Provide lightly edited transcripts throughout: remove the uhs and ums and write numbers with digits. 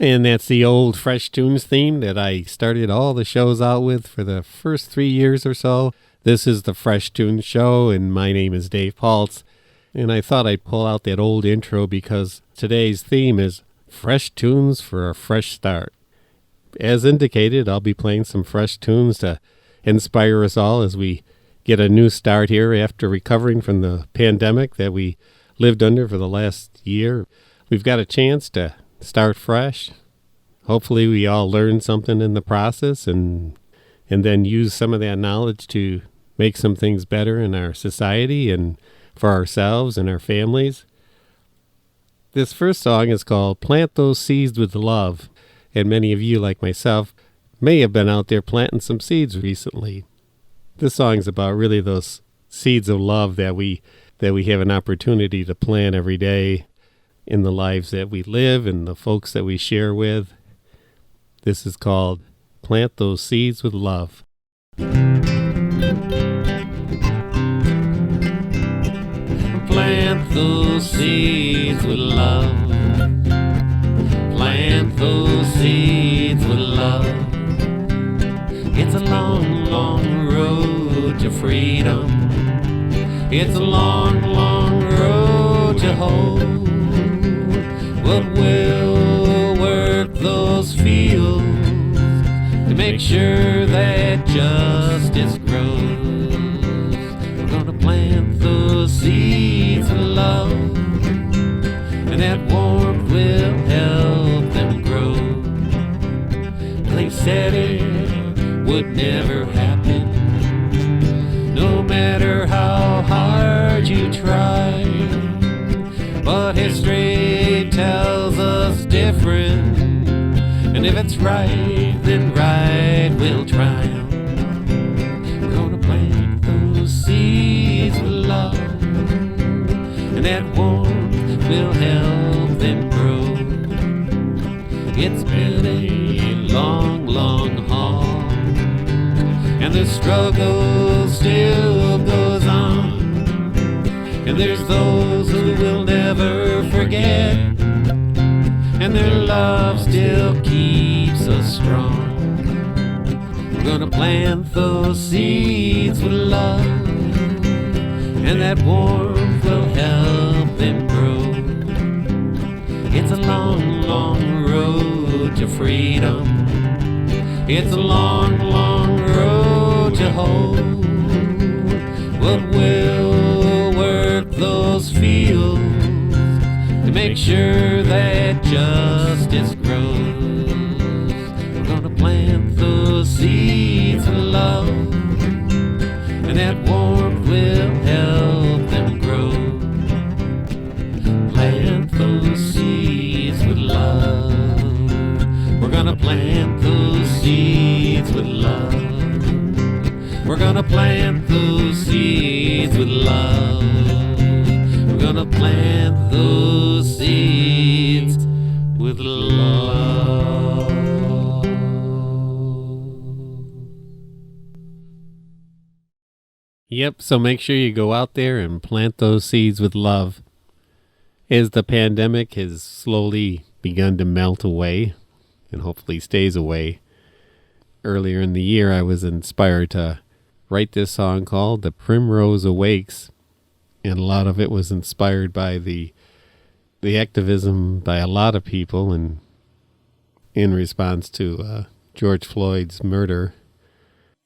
And that's the old Fresh Tunes theme that I started all the shows out with for the first 3 years or so. This is the Fresh Tunes Show, and my name is Dave Paltz. And I thought I'd pull out that old intro because today's theme is Fresh Tunes for a Fresh Start. As indicated, I'll be playing some fresh tunes to inspire us all as we get a new start here after recovering from the pandemic that we lived under for the last year. We've got a chance to start fresh. Hopefully we all learn something in the process and then use some of that knowledge to make some things better in our society and for ourselves and our families. This first song is called Plant Those Seeds with Love, and many of you, like myself, may have been out there planting some seeds recently. This song's about really those seeds of love that we have an opportunity to plant every day in the lives that we live and the folks that we share with. This is called Plant Those Seeds with Love. Plant those seeds with love. Plant those seeds with love. It's a long, long road to freedom. It's a long, long road to hope. But we'll work those fields to make sure that justice grows. We're gonna plant those seeds of love, and that warmth will help them grow. They said it would never happen, no matter how hard you try. But history tells us different, and if it's right, then right will triumph. We're gonna plant those seeds with love, and that warmth will help them grow. It's been a long, long haul, and the struggle still goes on. And there's those who will never forget, and their love still keeps us strong. We're gonna plant those seeds with love, and that warmth will help them grow. It's a long, long road to freedom. It's a long, long road to hope. But we'll work those fields to make sure that justice grows. We're gonna plant those seeds of love, and that warmth will help them grow. Plant those seeds with love. We're gonna plant those seeds with love. We're gonna plant those seeds with love. We're gonna plant those seeds with love. Yep, so make sure you go out there and plant those seeds with love. As the pandemic has slowly begun to melt away, and hopefully stays away, earlier in the year I was inspired to write this song called The Primrose Awakes, and a lot of it was inspired by the activism by a lot of people and in response to George Floyd's murder.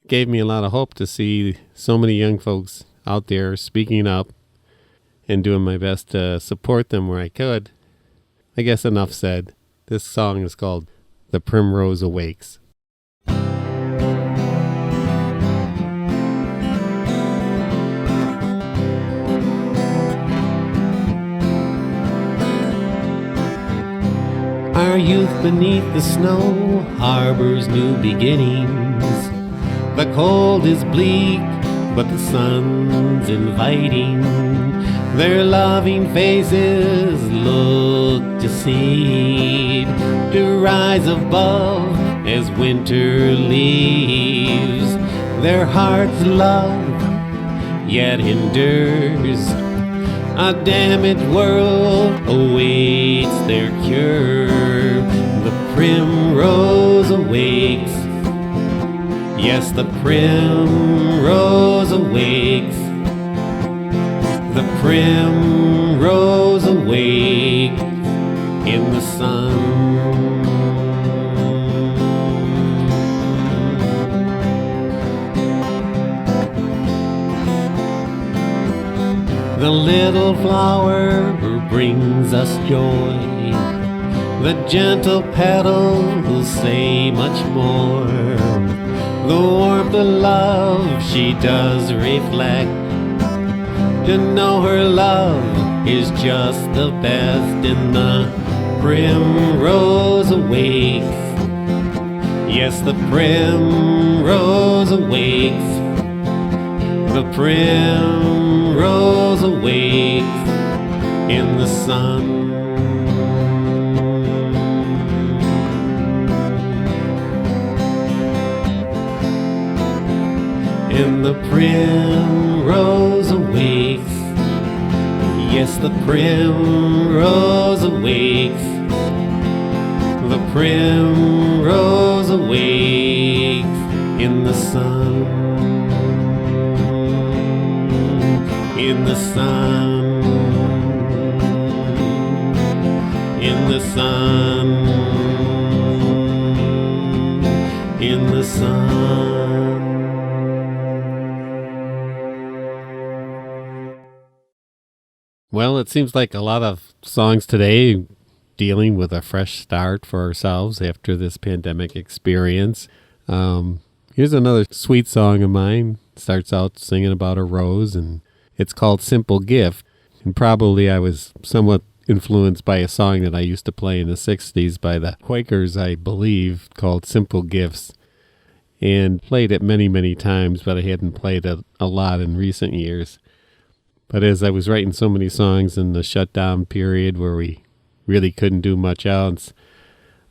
It gave me a lot of hope to see so many young folks out there speaking up and doing my best to support them where I could. I guess enough said. This song is called The Primrose Awakes. Our youth beneath the snow harbors new beginnings. The cold is bleak, but the sun's inviting. Their loving faces look to seed, to rise above as winter leaves. Their hearts love, yet endures. A damaged world awaits their cure. The primrose awakes. Yes, the primrose awakes. The primrose awakes in the sun. The little flower brings us joy. The gentle petals say much more. The warmth of love she does reflect. To know her love is just the best. In the primrose awakes. Yes, the primrose awakes. The primrose awakes in the sun. And the primrose awakes. Yes, the primrose awakes. The primrose awakes in the sun. In the sun. In the sun. In the sun. Well, it seems like a lot of songs today dealing with a fresh start for ourselves after this pandemic experience. Here's another sweet song of mine. It starts out singing about a rose, and it's called Simple Gift. And probably I was somewhat influenced by a song that I used to play in the 60s by the Quakers, I believe, called Simple Gifts. And played it many, many times, but I hadn't played it a lot in recent years. But as I was writing so many songs in the shutdown period where we really couldn't do much else,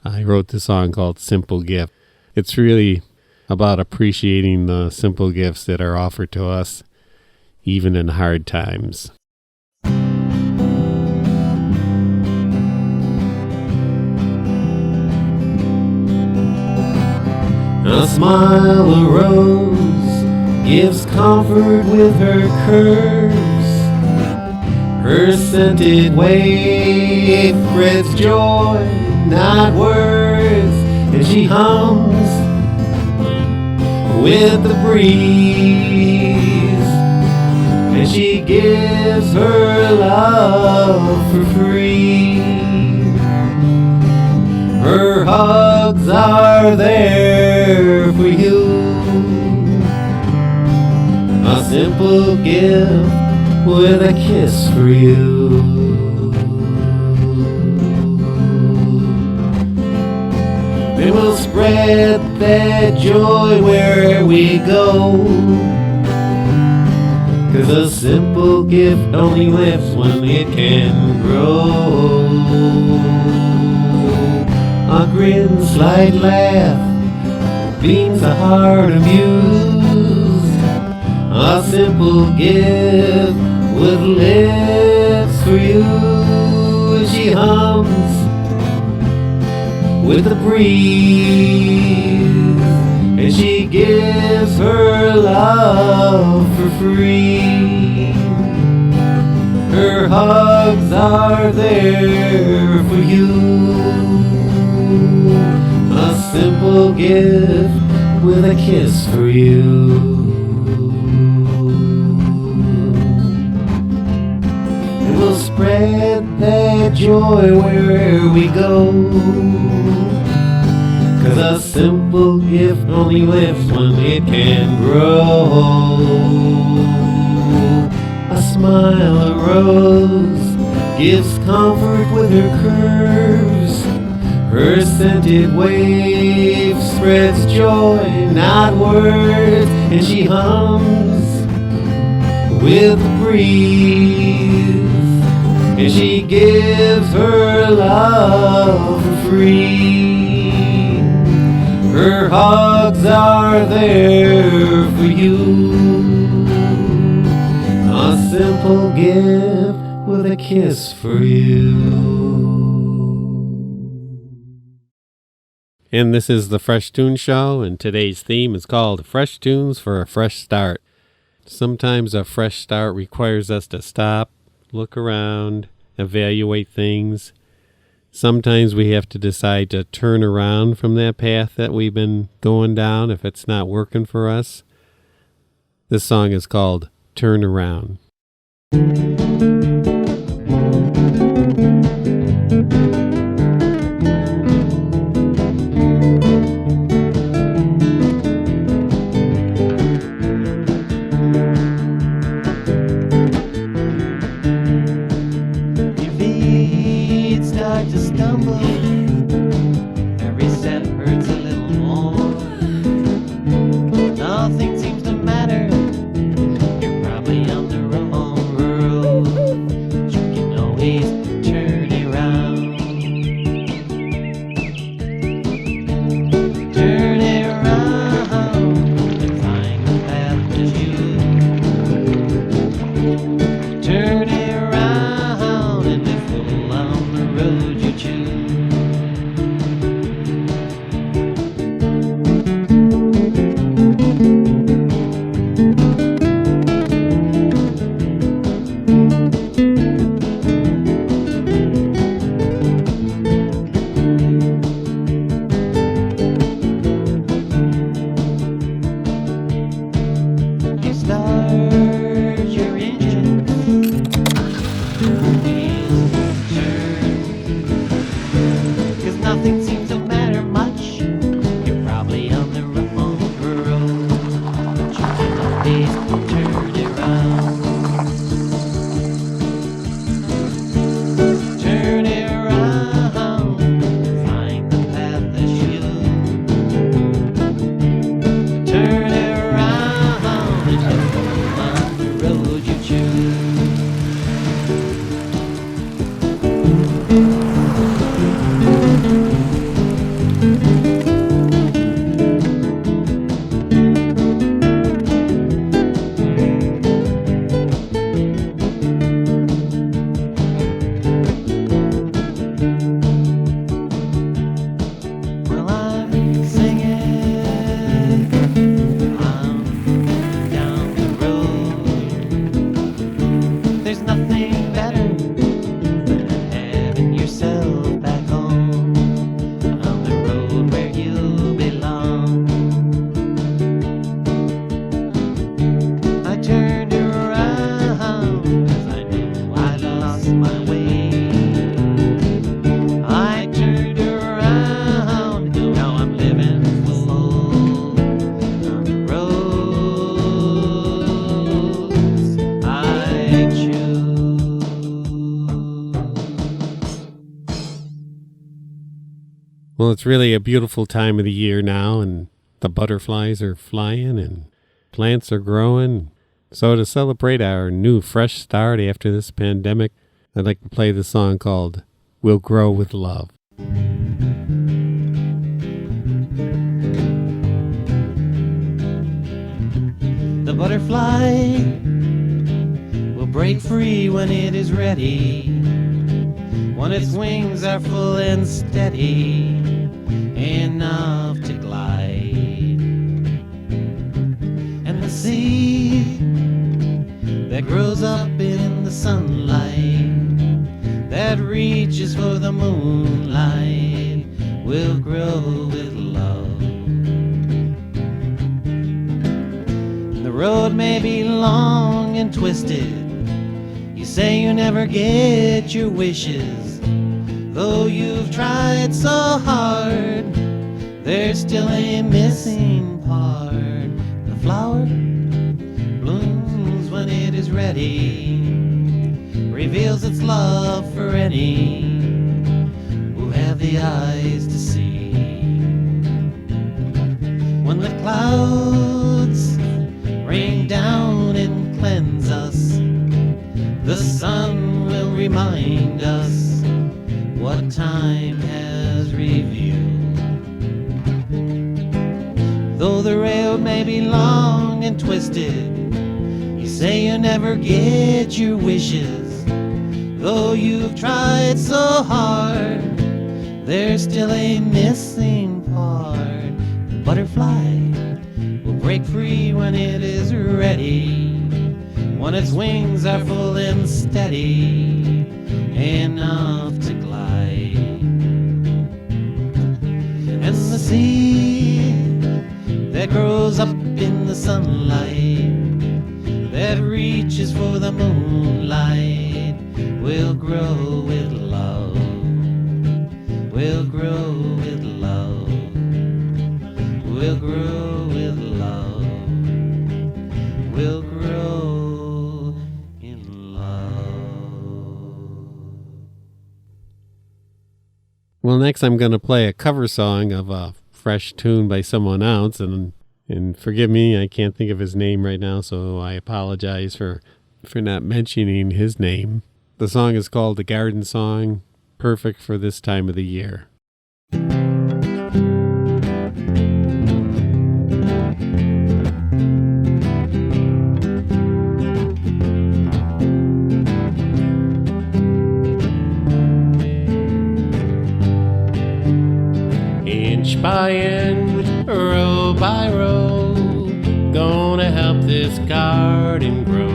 I wrote this song called Simple Gift. It's really about appreciating the simple gifts that are offered to us, even in hard times. A smile, a rose, gives comfort with her curves. Her scented wave spreads joy, not words, and she hums with the breeze. And she gives her love for free. Her hugs are there for you. A simple gift with a kiss for you. And we'll spread that joy where we go. 'Cause a simple gift only lives when it can grow. A grin, slight laugh, beams a heart amused. A simple gift with lips for you. And she hums with the breeze. And she gives her love for free. Her hugs are there for you. A simple gift with a kiss for you. And we'll spread that joy wherever we go. 'Cause a simple gift only lives when it can grow. A smile, a rose, gives comfort with her curves. Her scented wave spreads joy, not words, and she hums with the breeze. And she gives her love for free. Her hugs are there for you. A simple gift with a kiss for you. And this is the Fresh Toones Show, and today's theme is called Fresh Tunes for a Fresh Start. Sometimes a fresh start requires us to stop, look around, evaluate things. Sometimes we have to decide to turn around from that path that we've been going down if it's not working for us. This song is called Turn Around. To stumble, every step hurts a little more. Nothing seems to matter. You're probably on the wrong road. You can always turn around. Turn around and find the path to you. Turn around and live full on the road you choose. You start your engine, wheels turn, 'cause nothing seems to matter much. You're probably on the wrong road, but you can always turn around. Turn around, find the path that's you. Turn around and live on the road you choose. Well, I'm singing, I'm down the road. There's nothing better than having yourself back home, on the road where you belong. I turned around 'cause I knew I'd lost my way. I turned around, now I'm living full on the roads I choose. Well, it's really a beautiful time of the year now, and the butterflies are flying and plants are growing. So to celebrate our new fresh start after this pandemic, I'd like to play the song called We'll Grow with Love. The butterfly will break free when it is ready, when its wings are full and steady, enough to glide. And the seed that grows up in the sunlight, that reaches for the moonlight, will grow with love. The road may be long and twisted. You say you never get your wishes, though you've tried so hard. There's still a missing part. The flower blooms when it is ready, reveals its love for any who have the eyes to see. When the clouds rain down and cleanse us, the sun will remind us what time has revealed. Though the road may be long and twisted, you say you never get your wishes, though you've tried so hard. There's still a missing part. apart. The butterfly will break free when it is ready, when its wings are full and steady, enough to glide. And the seed that grows up in the sunlight, that reaches for the moonlight, will grow with love, will grow with love, will grow with love, will grow in love. Well, next I'm going to play a cover song of a fresh tune by someone else, and forgive me, I can't think of his name right now, so I apologize for not mentioning his name. The song is called The Garden Song, perfect for this time of the year. Inch by inch, row by row, gonna help this garden grow.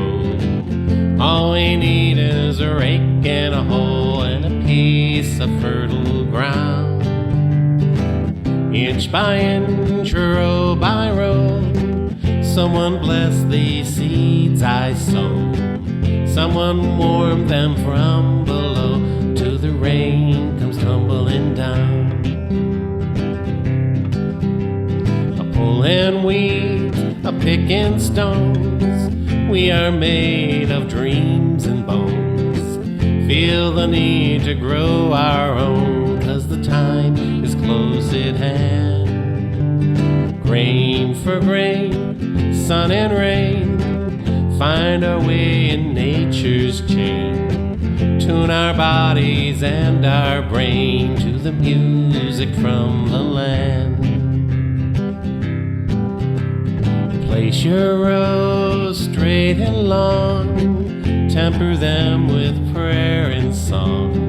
All we need is a rake and a hoe and a piece of fertile ground. Inch by inch, row by row, someone bless these seeds I sow. Someone warm them from below till the rain comes tumbling down. And weeds, a picking stones, we are made of dreams and bones. Feel the need to grow our own, 'cause the time is close at hand. Grain for grain, sun and rain, find our way in nature's chain. Tune our bodies and our brain to the music from the land. Place your rows straight and long, temper them with prayer and song.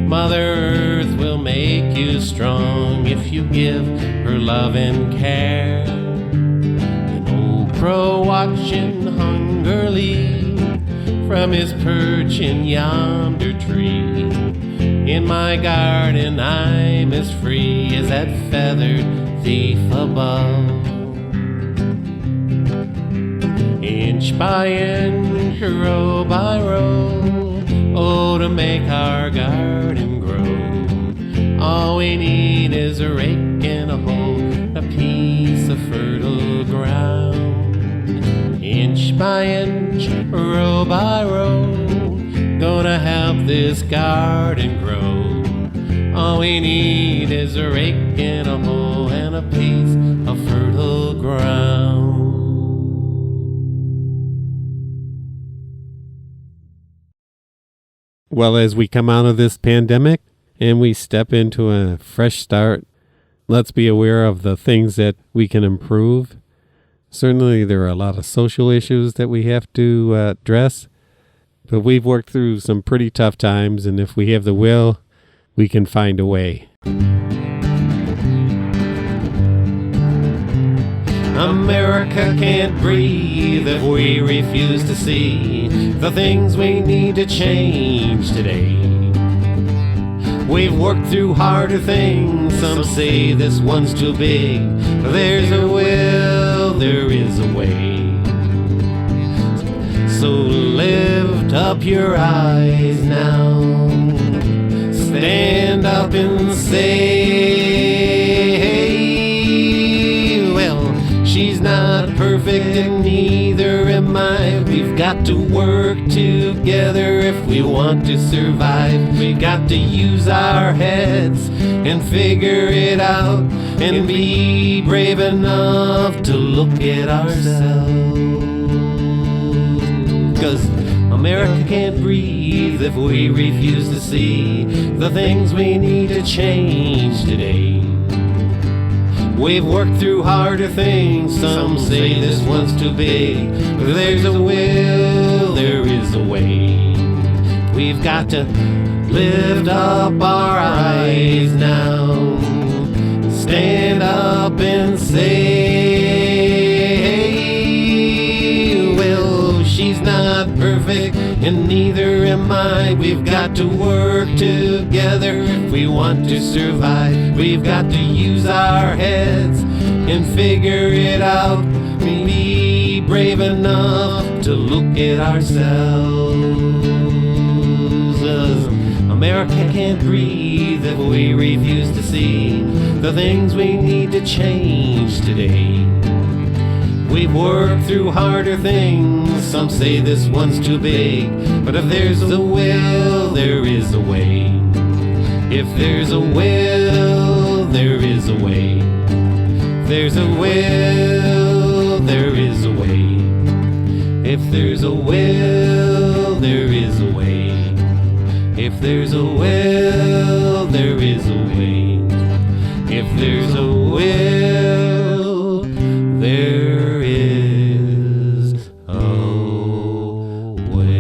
Mother Earth will make you strong if you give her love and care. An old crow watching hungrily from his perch in yonder tree. In my garden I'm as free as that feathered thief above. Inch by inch, row by row, oh, to make our garden grow. All we need is a rake and a hoe, a piece of fertile ground. Inch by inch, row by row, gonna help this garden grow. All we need is a rake and a hoe and a piece of fertile ground. Well, as we come out of this pandemic and we step into a fresh start, let's be aware of the things that we can improve. Certainly, there are a lot of social issues that we have to address, but we've worked through some pretty tough times, and if we have the will, we can find a way. America can't breathe if we refuse to see the things we need to change today. We've worked through harder things, some say this one's too big. There's a will, there is a way. So lift up your eyes now, stand up and say, she's not perfect and neither am I. We've got to work together if we want to survive. We've got to use our heads and figure it out and be brave enough to look at ourselves. 'Cause America can't breathe if we refuse to see the things we need to change today. We've worked through harder things, some say this one's too big. But there's a will, there is a way. We've got to lift up our eyes now, stand up and say, well, she's not perfect and neither am I. We've got to work together if we want to survive. We've got to use our heads and figure it out. Be brave enough to look at ourselves. America can't breathe if we refuse to see the things we need to change today. We've worked through harder things. Some say this one's too big, but if there's a will, there is a way. If there's a will, there is a way. If there's a will, there is a way. If there's a will, there is a way. If there's a will, there is a way. If there's a will, there is a way.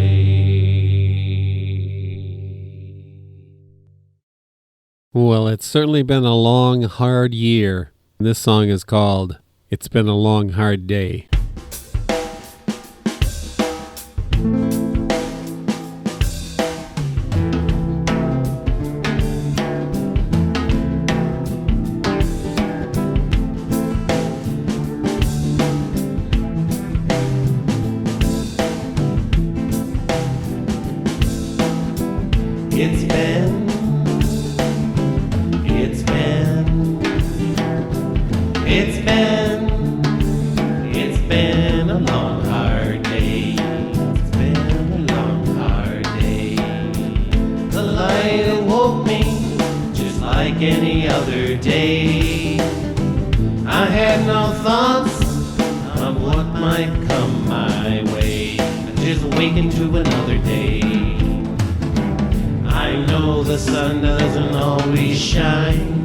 Well, it's certainly been a long, hard year. This song is called It's Been a Long, Hard Day. It's been a long hard day. It's been a long hard day. The light awoke me just like any other day. I had no thoughts of what might come my way. I just awakened to another day. I know the sun doesn't always shine.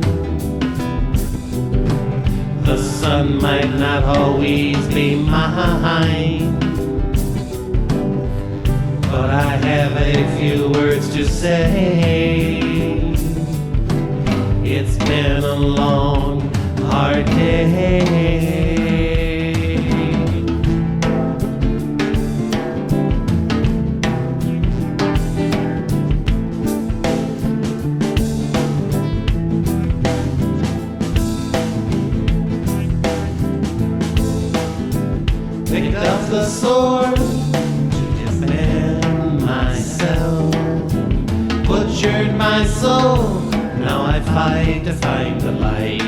The sun might not always be mine, but I have a few words to say. It's been a long, hard day. Picked up the sword to defend myself, butchered my soul, now I fight to find the light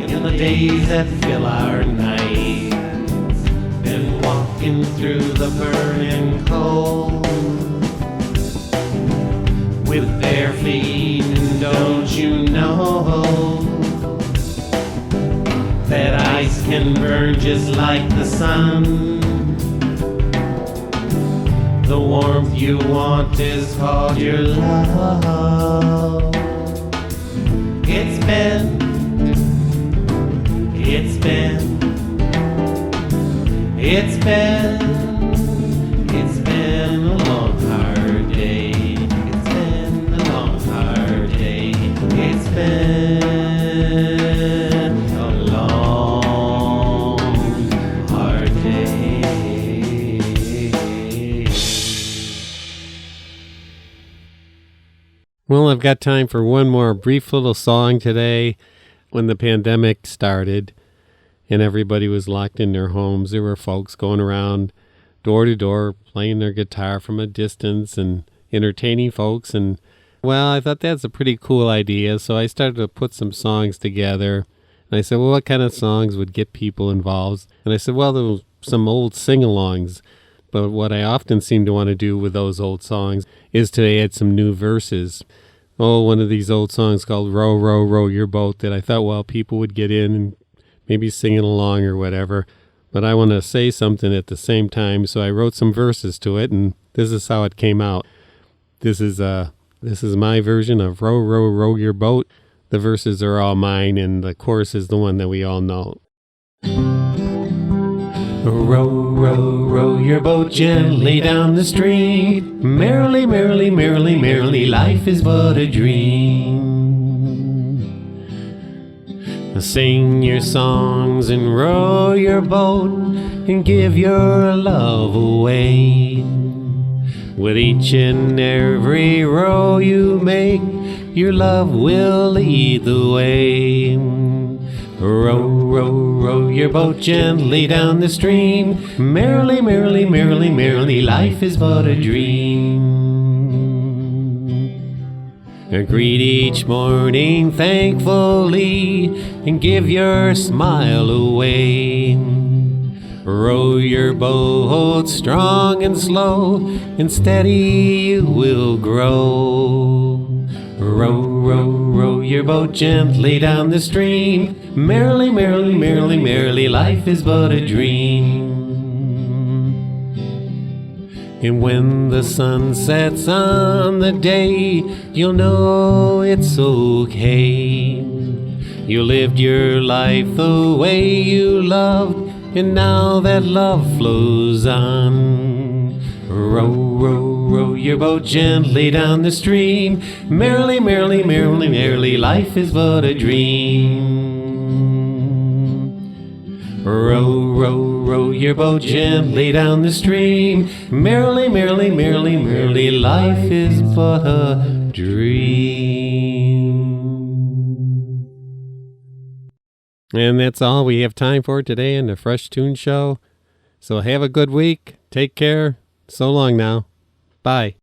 in the days that fill our nights. Been walking through the burning cold with bare feet, and don't you know that ice can burn just like the sun? The warmth you want is called your love. It's been a long hard day. It's been a long hard day. It's been a long hard day. Well, I've got time for one more brief little song today. When the pandemic started and everybody was locked in their homes, there were folks going around door to door playing their guitar from a distance and entertaining folks. And, well, I thought that's a pretty cool idea, so I started to put some songs together. And I said, well, what kind of songs would get people involved? And I said, well, there was some old sing-alongs. But what I often seem to want to do with those old songs is to add some new verses. Oh, one of these old songs called Row, Row, Row Your Boat that I thought, well, people would get in and maybe sing it along or whatever. But I want to say something at the same time, so I wrote some verses to it, and this is how it came out. This is my version of Row, Row, Row Your Boat. The verses are all mine, and the chorus is the one that we all know. Row, row, row your boat gently down the stream. Merrily, merrily, merrily, merrily, life is but a dream. Sing your songs and row your boat and give your love away. With each and every row you make, your love will lead the way. Row, row, row your boat gently down the stream. Merrily, merrily, merrily, merrily, life is but a dream. Greet each morning thankfully and give your smile away. Row your boat strong and slow, and steady you will grow. Row, row, row your boat gently down the stream. Merrily, merrily, merrily, merrily, life is but a dream. And when the sun sets on the day, you'll know it's okay. You lived your life the way you loved, and now that love flows on. Row, row, row your boat gently down the stream. Merrily, merrily, merrily, merrily, life is but a dream. Row, row, row your boat gently down the stream. Merrily, merrily, merrily, merrily, life is but a dream. And that's all we have time for today in the Fresh Toones Show. So have a good week. Take care. So long now. Bye.